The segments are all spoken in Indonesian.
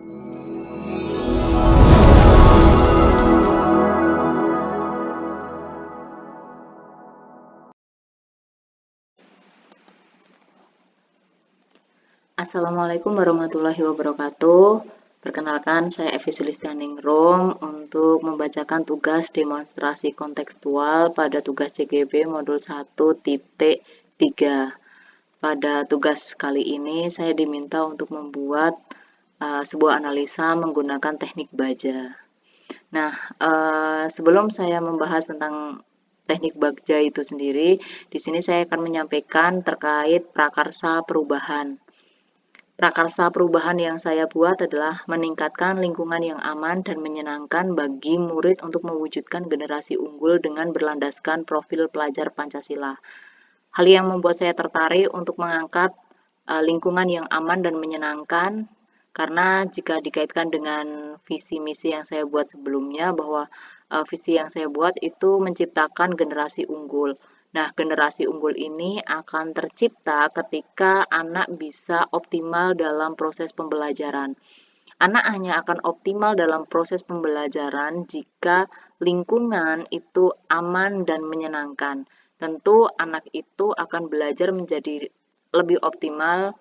Assalamualaikum warahmatullahi wabarakatuh. Perkenalkan, saya Evi Sulistianingrum untuk membacakan tugas demonstrasi kontekstual pada tugas CGB modul 1.3. Pada tugas kali ini, saya diminta untuk membuat sebuah analisa menggunakan teknik baja. Nah, sebelum saya membahas tentang teknik baja itu sendiri, di sini saya akan menyampaikan terkait prakarsa perubahan. Prakarsa perubahan yang saya buat adalah meningkatkan lingkungan yang aman dan menyenangkan bagi murid untuk mewujudkan generasi unggul dengan berlandaskan profil pelajar Pancasila. Hal yang membuat saya tertarik untuk mengangkat lingkungan yang aman dan menyenangkan, karena jika dikaitkan dengan visi misi yang saya buat sebelumnya, bahwa visi yang saya buat itu menciptakan generasi unggul. Nah, generasi unggul ini akan tercipta ketika anak bisa optimal dalam proses pembelajaran. Anak hanya akan optimal dalam proses pembelajaran jika lingkungan itu aman dan menyenangkan. Tentu anak itu akan belajar menjadi lebih optimal,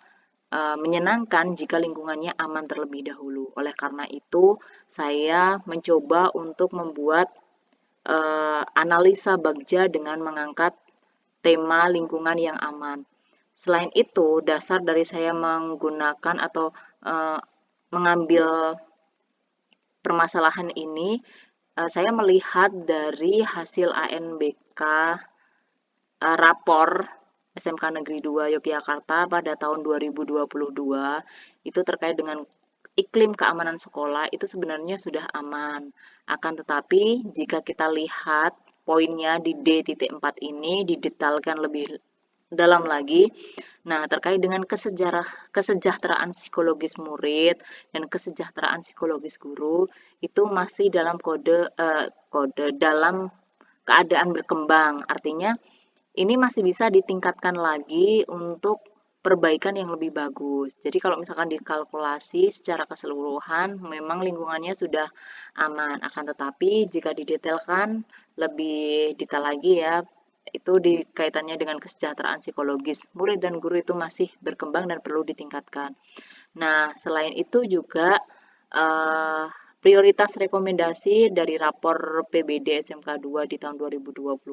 menyenangkan jika lingkungannya aman terlebih dahulu. Oleh karena itu, saya mencoba untuk membuat analisa bagja dengan mengangkat tema lingkungan yang aman. Selain itu, dasar dari saya menggunakan atau mengambil permasalahan ini, saya melihat dari hasil ANBK rapor SMK Negeri 2 Yogyakarta pada tahun 2022 itu terkait dengan iklim keamanan sekolah itu sebenarnya sudah aman. Akan tetapi jika kita lihat poinnya di D.4 ini didetailkan lebih dalam lagi. Nah, terkait dengan kesejahteraan psikologis murid dan kesejahteraan psikologis guru itu masih dalam dalam keadaan berkembang. Artinya ini masih bisa ditingkatkan lagi untuk perbaikan yang lebih bagus. Jadi kalau misalkan dikalkulasi secara keseluruhan, memang lingkungannya sudah aman. Akan tetapi jika didetailkan lebih detail lagi ya, itu dikaitannya dengan kesejahteraan psikologis. Murid dan guru itu masih berkembang dan perlu ditingkatkan. Nah, selain itu juga prioritas rekomendasi dari rapor PBD SMK 2 di tahun 2022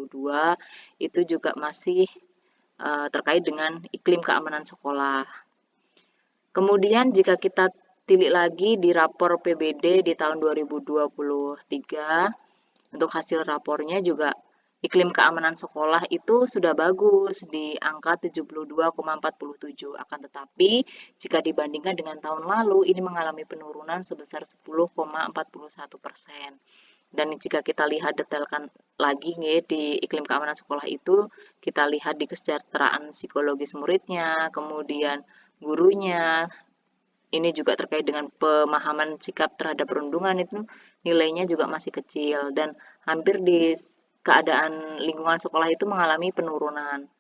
itu juga masih terkait dengan iklim keamanan sekolah. Kemudian jika kita tilik lagi di rapor PBD di tahun 2023, untuk hasil rapornya juga iklim keamanan sekolah itu sudah bagus di angka 72,47. Akan tetapi jika dibandingkan dengan tahun lalu ini mengalami penurunan sebesar 10,41%. Dan jika kita lihat detailkan lagi nih di iklim keamanan sekolah itu, kita lihat di kesejahteraan psikologis muridnya, kemudian gurunya, ini juga terkait dengan pemahaman sikap terhadap perundungan itu nilainya juga masih kecil dan hampir di keadaan lingkungan sekolah itu mengalami penurunan.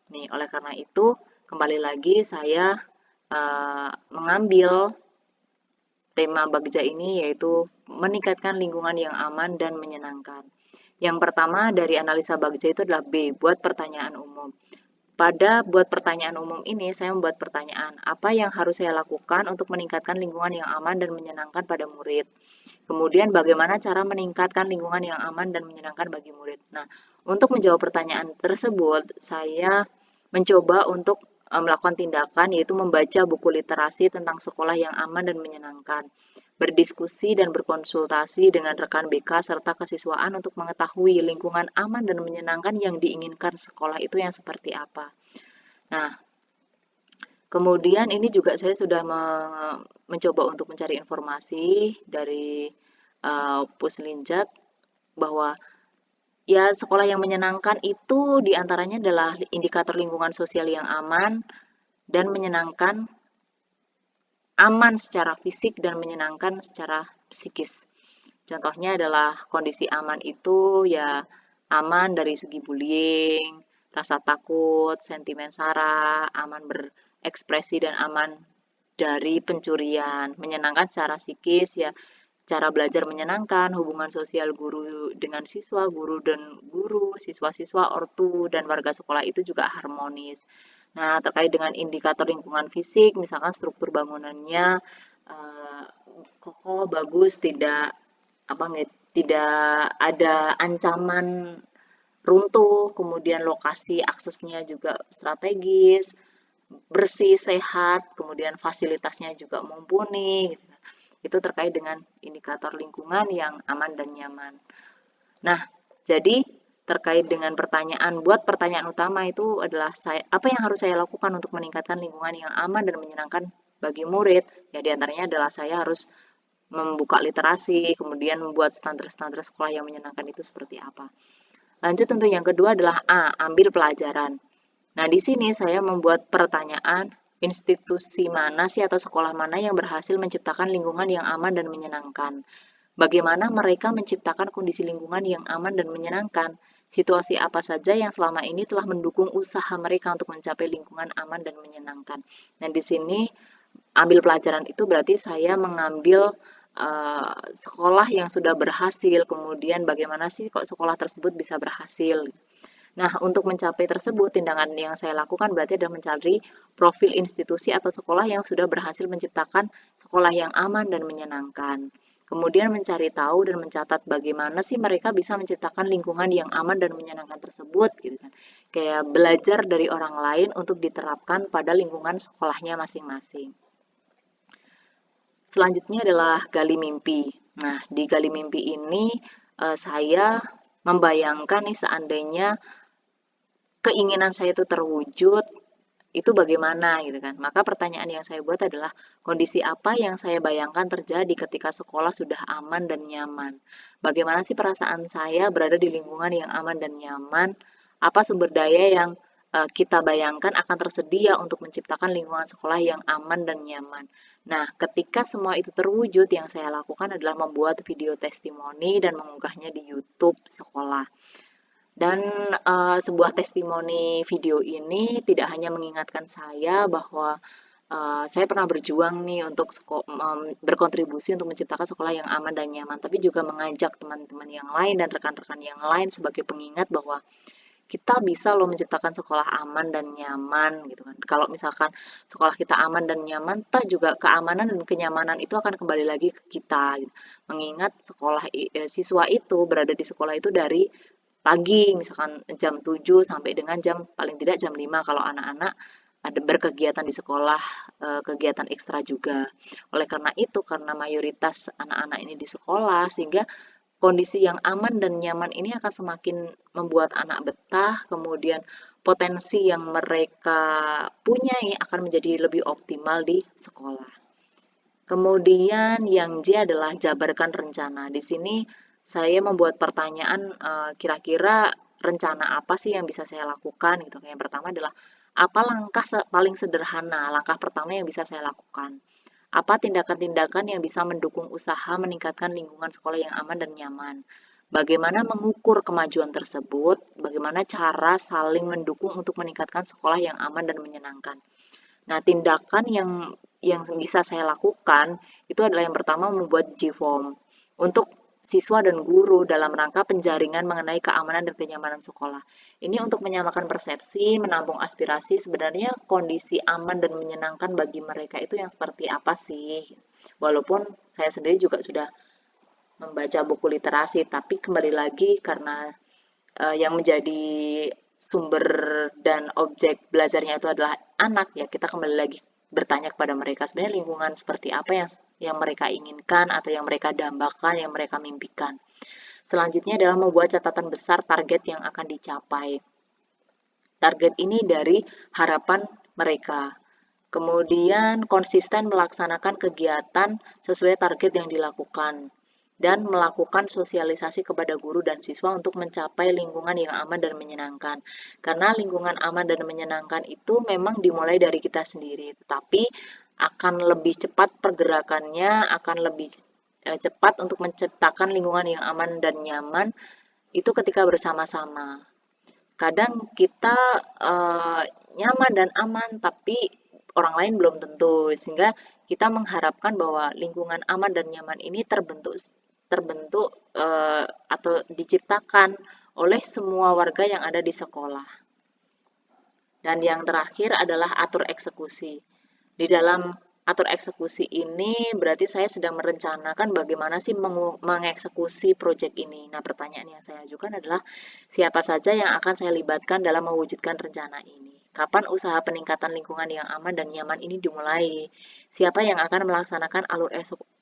Nih, oleh karena itu kembali lagi saya mengambil tema bagja ini yaitu meningkatkan lingkungan yang aman dan menyenangkan. Yang pertama dari analisa bagja itu adalah B, buat pertanyaan umum. Pada buat pertanyaan umum ini, saya membuat pertanyaan, apa yang harus saya lakukan untuk meningkatkan lingkungan yang aman dan menyenangkan pada murid? Kemudian bagaimana cara meningkatkan lingkungan yang aman dan menyenangkan bagi murid? Nah, untuk menjawab pertanyaan tersebut, saya mencoba untuk melakukan tindakan yaitu membaca buku literasi tentang sekolah yang aman dan menyenangkan, berdiskusi dan berkonsultasi dengan rekan BK serta kesiswaan untuk mengetahui lingkungan aman dan menyenangkan yang diinginkan sekolah itu yang seperti apa. Nah, kemudian ini juga saya sudah mencoba untuk mencari informasi dari Puslinjak bahwa ya sekolah yang menyenangkan itu diantaranya adalah indikator lingkungan sosial yang aman dan menyenangkan, aman secara fisik dan menyenangkan secara psikis. Contohnya adalah kondisi aman itu ya aman dari segi bullying, rasa takut, sentimen sara, aman berekspresi dan aman dari pencurian, menyenangkan secara psikis ya, cara belajar menyenangkan, hubungan sosial guru dengan siswa, guru dan guru, siswa-siswa, ortu, dan warga sekolah itu juga harmonis. Nah, terkait dengan indikator lingkungan fisik, misalkan struktur bangunannya uh, kokoh, bagus, tidak ada ancaman runtuh, kemudian lokasi aksesnya juga strategis, bersih, sehat, kemudian fasilitasnya juga mumpuni, gitu. Itu terkait dengan indikator lingkungan yang aman dan nyaman. Nah, jadi terkait dengan pertanyaan utama itu adalah apa yang harus saya lakukan untuk meningkatkan lingkungan yang aman dan menyenangkan bagi murid? Ya, diantaranya adalah saya harus membuka literasi, kemudian membuat standar-standar sekolah yang menyenangkan itu seperti apa. Lanjut untuk yang kedua adalah ambil pelajaran. Nah, di sini saya membuat pertanyaan, institusi mana sih atau sekolah mana yang berhasil menciptakan lingkungan yang aman dan menyenangkan? Bagaimana mereka menciptakan kondisi lingkungan yang aman dan menyenangkan? Situasi apa saja yang selama ini telah mendukung usaha mereka untuk mencapai lingkungan aman dan menyenangkan? Dan di sini ambil pelajaran itu berarti saya mengambil sekolah yang sudah berhasil, kemudian bagaimana sih kok sekolah tersebut bisa berhasil. Nah, untuk mencapai tersebut, tindakan yang saya lakukan berarti adalah mencari profil institusi atau sekolah yang sudah berhasil menciptakan sekolah yang aman dan menyenangkan. Kemudian mencari tahu dan mencatat bagaimana sih mereka bisa menciptakan lingkungan yang aman dan menyenangkan tersebut, gitu kan. Kayak belajar dari orang lain untuk diterapkan pada lingkungan sekolahnya masing-masing. Selanjutnya adalah gali mimpi. Nah, di gali mimpi ini saya membayangkan nih seandainya keinginan saya itu terwujud, itu bagaimana gitu kan. Maka pertanyaan yang saya buat adalah kondisi apa yang saya bayangkan terjadi ketika sekolah sudah aman dan nyaman. Bagaimana sih perasaan saya berada di lingkungan yang aman dan nyaman? Apa sumber daya yang kita bayangkan akan tersedia untuk menciptakan lingkungan sekolah yang aman dan nyaman. Nah, ketika semua itu terwujud, yang saya lakukan adalah membuat video testimoni dan mengunggahnya di YouTube sekolah. Dan sebuah testimoni video ini tidak hanya mengingatkan saya bahwa saya pernah berjuang nih untuk berkontribusi untuk menciptakan sekolah yang aman dan nyaman, tapi juga mengajak teman-teman yang lain dan rekan-rekan yang lain sebagai pengingat bahwa kita bisa loh menciptakan sekolah aman dan nyaman gitu kan. Kalau misalkan sekolah kita aman dan nyaman, toh juga keamanan dan kenyamanan itu akan kembali lagi ke kita gitu. Mengingat siswa itu berada di sekolah itu dari pagi, misalkan jam 7 sampai dengan paling tidak jam 5 kalau anak-anak ada berkegiatan di sekolah, kegiatan ekstra juga. Oleh karena itu, karena mayoritas anak-anak ini di sekolah, sehingga kondisi yang aman dan nyaman ini akan semakin membuat anak betah, kemudian potensi yang mereka punyai akan menjadi lebih optimal di sekolah. Kemudian yang J adalah jabarkan rencana. Di sini saya membuat pertanyaan kira-kira rencana apa sih yang bisa saya lakukan gitu. Yang pertama adalah apa langkah paling sederhana, langkah pertama yang bisa saya lakukan. Apa tindakan-tindakan yang bisa mendukung usaha meningkatkan lingkungan sekolah yang aman dan nyaman? Bagaimana mengukur kemajuan tersebut? Bagaimana cara saling mendukung untuk meningkatkan sekolah yang aman dan menyenangkan? Nah, tindakan yang bisa saya lakukan itu adalah yang pertama membuat G-form untuk siswa dan guru dalam rangka penjaringan mengenai keamanan dan kenyamanan sekolah. Ini untuk menyamakan persepsi, menampung aspirasi, sebenarnya kondisi aman dan menyenangkan bagi mereka itu yang seperti apa sih? Walaupun saya sendiri juga sudah membaca buku literasi, tapi kembali lagi karena yang menjadi sumber dan objek belajarnya itu adalah anak, ya kita kembali lagi bertanya kepada mereka sebenarnya lingkungan seperti apa yang mereka inginkan atau yang mereka dambakan, yang mereka mimpikan. Selanjutnya adalah membuat catatan besar target yang akan dicapai. Target ini dari harapan mereka. Kemudian konsisten melaksanakan kegiatan sesuai target yang dilakukan dan melakukan sosialisasi kepada guru dan siswa untuk mencapai lingkungan yang aman dan menyenangkan. Karena lingkungan aman dan menyenangkan itu memang dimulai dari kita sendiri, tetapi akan lebih cepat pergerakannya, akan lebih cepat untuk menciptakan lingkungan yang aman dan nyaman itu ketika bersama-sama. Kadang kita nyaman dan aman, tapi orang lain belum tentu, sehingga kita mengharapkan bahwa lingkungan aman dan nyaman ini terbentuk atau diciptakan oleh semua warga yang ada di sekolah. Dan yang terakhir adalah atur eksekusi. Di dalam atur eksekusi ini berarti saya sedang merencanakan bagaimana sih mengeksekusi proyek ini. Nah, pertanyaan yang saya ajukan adalah siapa saja yang akan saya libatkan dalam mewujudkan rencana ini? Kapan usaha peningkatan lingkungan yang aman dan nyaman ini dimulai? Siapa yang akan melaksanakan alur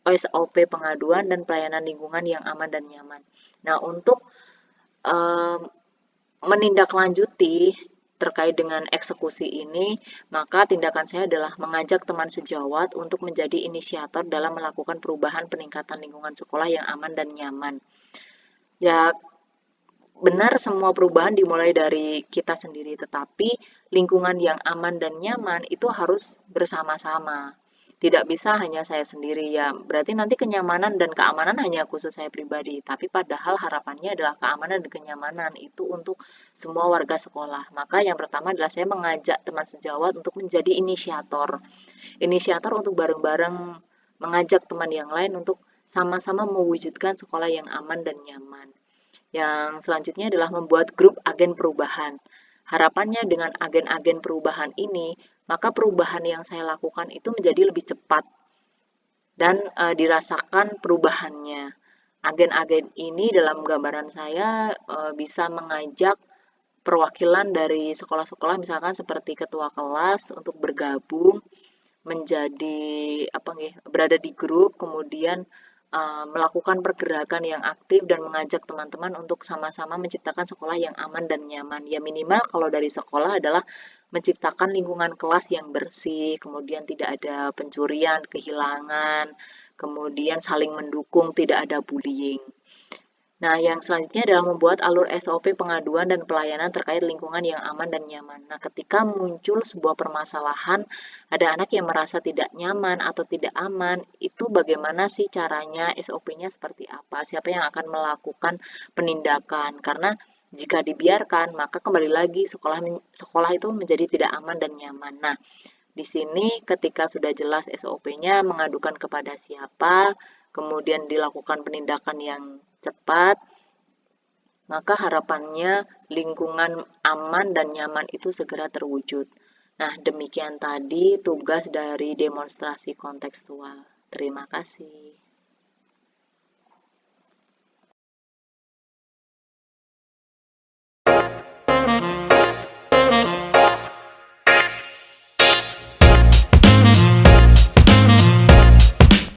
SOP pengaduan dan pelayanan lingkungan yang aman dan nyaman? Nah, untuk menindaklanjuti terkait dengan eksekusi ini, maka tindakan saya adalah mengajak teman sejawat untuk menjadi inisiator dalam melakukan perubahan peningkatan lingkungan sekolah yang aman dan nyaman. Ya, benar semua perubahan dimulai dari kita sendiri, tetapi lingkungan yang aman dan nyaman itu harus bersama-sama. Tidak bisa hanya saya sendiri ya, berarti nanti kenyamanan dan keamanan hanya khusus saya pribadi, tapi padahal harapannya adalah keamanan dan kenyamanan itu untuk semua warga sekolah. Maka yang pertama adalah saya mengajak teman sejawat untuk menjadi inisiator. Inisiator untuk bareng-bareng mengajak teman yang lain untuk sama-sama mewujudkan sekolah yang aman dan nyaman. Yang selanjutnya adalah membuat grup agen perubahan. Harapannya dengan agen-agen perubahan ini, maka perubahan yang saya lakukan itu menjadi lebih cepat dan dirasakan perubahannya. Agen-agen ini dalam gambaran saya bisa mengajak perwakilan dari sekolah-sekolah misalkan seperti ketua kelas untuk bergabung menjadi berada di grup, kemudian melakukan pergerakan yang aktif dan mengajak teman-teman untuk sama-sama menciptakan sekolah yang aman dan nyaman. Ya minimal kalau dari sekolah adalah menciptakan lingkungan kelas yang bersih, kemudian tidak ada pencurian, kehilangan, kemudian saling mendukung, tidak ada bullying. Nah, yang selanjutnya adalah membuat alur SOP pengaduan dan pelayanan terkait lingkungan yang aman dan nyaman. Nah, ketika muncul sebuah permasalahan, ada anak yang merasa tidak nyaman atau tidak aman, itu bagaimana sih caranya, SOP-nya seperti apa, siapa yang akan melakukan penindakan. Karena jika dibiarkan, maka kembali lagi sekolah itu menjadi tidak aman dan nyaman. Nah, di sini ketika sudah jelas SOP-nya, mengadukan kepada siapa, kemudian dilakukan penindakan yang cepat, maka harapannya lingkungan aman dan nyaman itu segera terwujud. Nah, demikian tadi tugas dari demonstrasi kontekstual. Terima kasih.